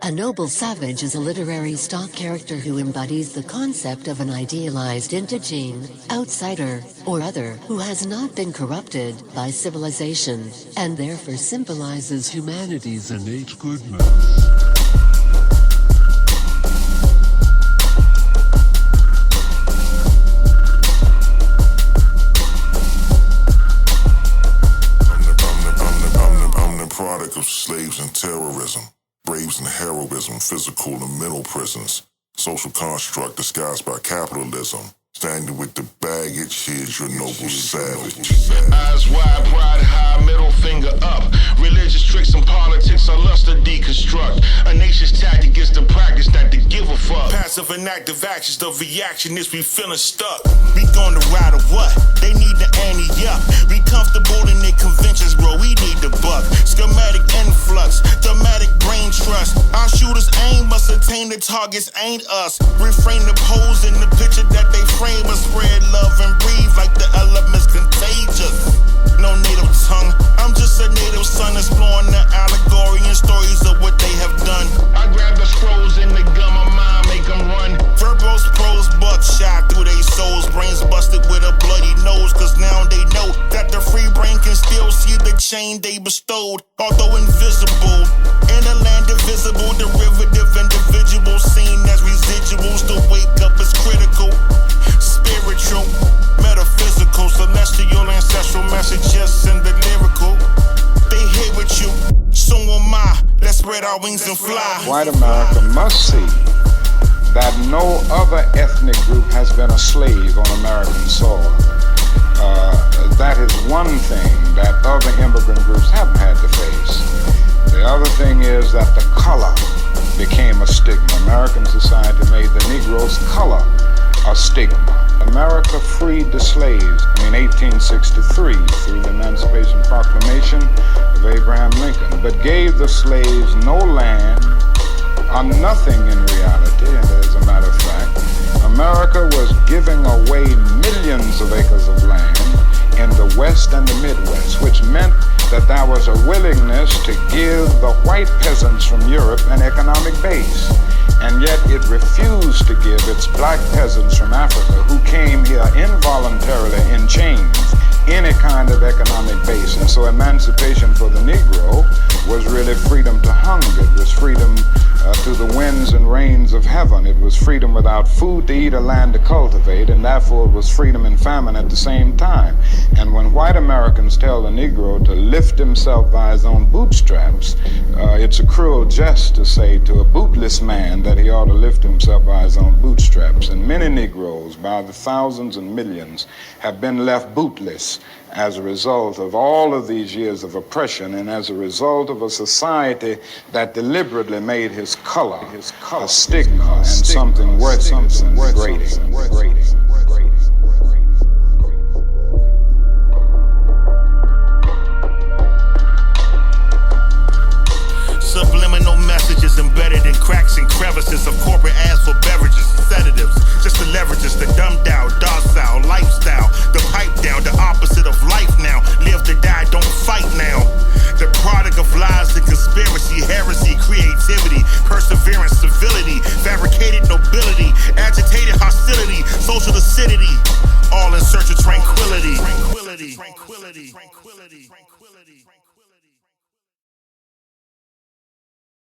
A noble savage is a literary stock character who embodies the concept of an idealized indigene, outsider, or other who has not been corrupted by civilization, and therefore symbolizes humanity's innate goodness. I'm the product of slaves and terrorism. Braves and heroism, physical and mental prisons. Social construct disguised by capitalism. Standing with the baggage, here's your noble savage. Eyes wide, pride high, middle finger up. Religious tricks and politics are lust to deconstruct. A nation's tactic is the practice, not to give a fuck. Passive and active actions, the reaction is we feeling stuck. We gonna ride or what? They need the ante up. We comfortable in their conventions, bro, we need the buck. Schematic influx, thematic brain trust. Our shooters aim must attain the targets, ain't us. Refrain the pose in the picture that they frame us. Spread love and breathe like the elements contagious. No native tongue, I'm just a native son exploring the allegory and stories of what they have done. I grab the scrolls in the gun, my mind make them run. Verbose pros, buckshot through their souls. Brains busted with a bloody nose, cause now they know that the free brain can still see the chain they bestowed. Although invisible, in a land divisible, derivative individuals seen as residuals. To wake up is critical, spiritual, metaphysical, celestial, ancestral messages in the lyrical. They here with you, so am I. Let's spread our wings and fly. White America must see that no other ethnic group has been a slave on American soil. That is one thing that other immigrant groups haven't had to face. The other thing is that the color became a stigma. American society made the Negro's color a stigma. America freed the slaves in 1863 through the Emancipation Proclamation of Abraham Lincoln, but gave the slaves no land or nothing in reality. And as a matter of fact, America was giving away millions of acres of land in the West and the Midwest, which meant that there was a willingness to give the white peasants from Europe an economic base. And yet it refused to give its black peasants from Africa, who came here involuntarily in chains, any kind of economic base. And so emancipation for the Negro was really freedom to hunger. It was freedom to the winds and rains of heaven. It was freedom without food to eat or land to cultivate, and therefore it was freedom and famine at the same time. And when white Americans tell the Negro to lift himself by his own bootstraps, it's a cruel jest to say to a bootless man that he ought to lift himself by his own bootstraps. And many Negroes, by the thousands and millions, have been left bootless as a result of all of these years of oppression, and as a result of a society that deliberately made his color a stigma and something worth something degrading. Subliminal messages embedded in cracks and crevices of corporate ads for beverages, sedatives, just to leverage us, the dumbed down, docile lifestyle, the pipe down, the opposite of life now. Live to die, don't fight now. The product of lies, the conspiracy, heresy, creativity, perseverance, civility, fabricated nobility, agitated hostility, social acidity, all in search of tranquility.